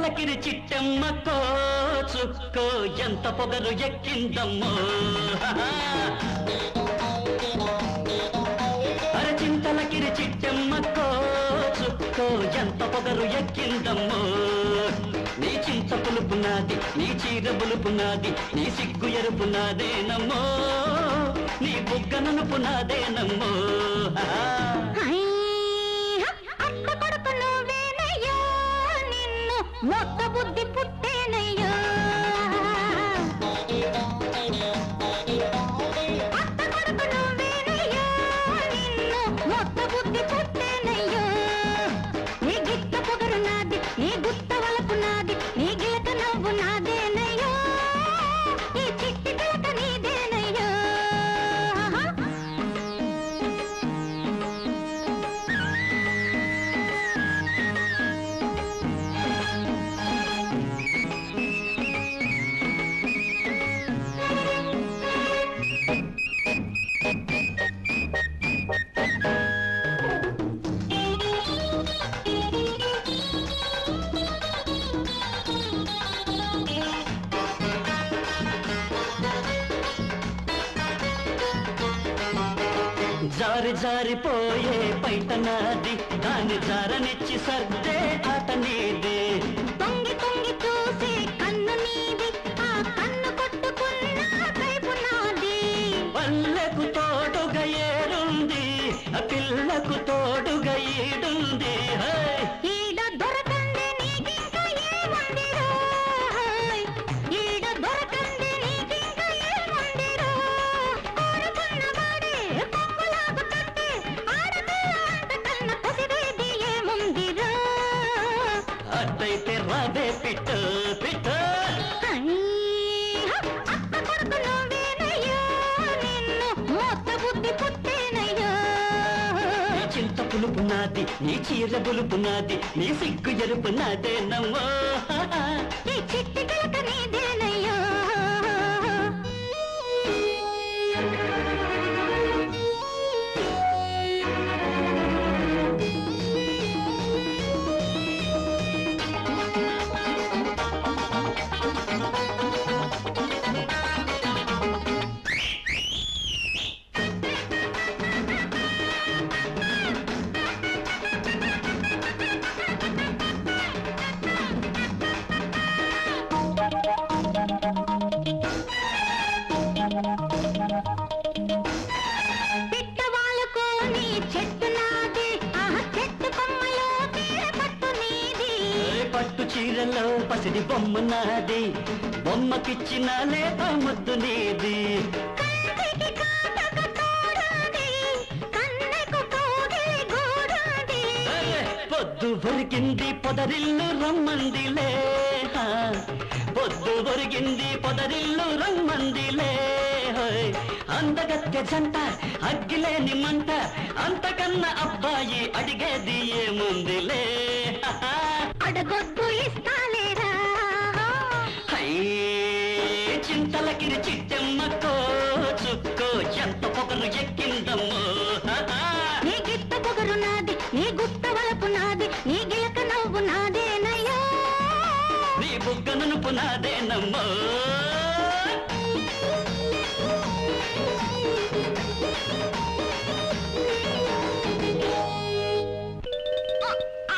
చింతలకిరి చిట్టెమ్మకో చుక్కో ఎంత పొగరు ఎక్కిందమ్మో అరే చింతలకిరి చిట్టెమ్మకో చుక్కో ఎంత పొగరు ఎక్కిందమ్మో నీ చింత పులుపు నాది నీ చీర బులుపు నాది నీ సిగ్గు ఎరుపు నాదేనమ్మో నీ బుగ్గ నలుపు నాదేనమ్మో మొత్త బుద్ధి పుట్టేనయ్యో అత్త కొడుకు నువ్వేనయ్యో నిన్ను మొత్త బుద్ధి పుట్టేనయ్యో నీ గిత్త పొగరు నాది నీ గుత్త వలపు నాది నీ గిలక నవ్వు నాదేనయ్యో ఈ చిట్టి పిలక నీదేనయ్యో జారి జారిపోయే పైట నాది దాని జారనిచ్చి సర్దే ఆట నీది తొంగి తొంగి చూసి కన్ను నీది ఆ కన్ను కొట్టుకున్న కైపు నాది పల్లెకు తోడుగా ఏరుంది ఆ పిల్లకు తోడుగా ఈడుంది ఈడ దొరకంది నీకింక ఏముందిరో ఈడ దొరకంది నీకింక ఏముందిరో కోరుకున్న వాడే కొంగులాగు తట్టి ఆడపిల్ల అంత కన్న కుసిరేది ఏముందిరో అట్టయితే రాదే పిట్ట పిట్ట అత్త కొడుకు నువ్వేనయ్యో నిన్ను మోత బుద్ధి పుట్టేనయ్యో నీ చింత పులుపు నాది నీ చీర బులుపు నాది నీ సిగ్గు ఎరుపు నాదేనమ్మో ఈ చిట్టి గిలక నీదేనయ్యో పిట్టవాళ్ళకోని చెట్టు నాది ఆ చెట్టు కొమ్మలో తీర పట్టు నీది పట్టు చీరలో పసిడి బొమ్మ నాది బొమ్మకిచ్చిన లేత ముద్దు నీది కంటికి కాటక తోడాది కన్నెకు కోగిలి గూడాది పొద్దు ఒరిగింది పొదరిల్లు రమ్మందిలే పొద్దు ఒరిగింది పొదరిల్లు రమ్మందిలే అందగత్తె జంట అగ్గిలేని మంట అంతకన్నా అబ్బాయి అడిగేది ఏముందిలే అడగొద్దు ఇస్తాలేరా చింతలకిరి చిట్టెమ్మకో చుక్కో ఎంత పొగరు ఎక్కిందమ్మో నీ గిత్త పొగరు నాది నీ గుత్త వలపు నాది నీ గిలక నవ్వు నాదేనయ్యో నీ బుగ్గ నలుపు నాదేనమ్మో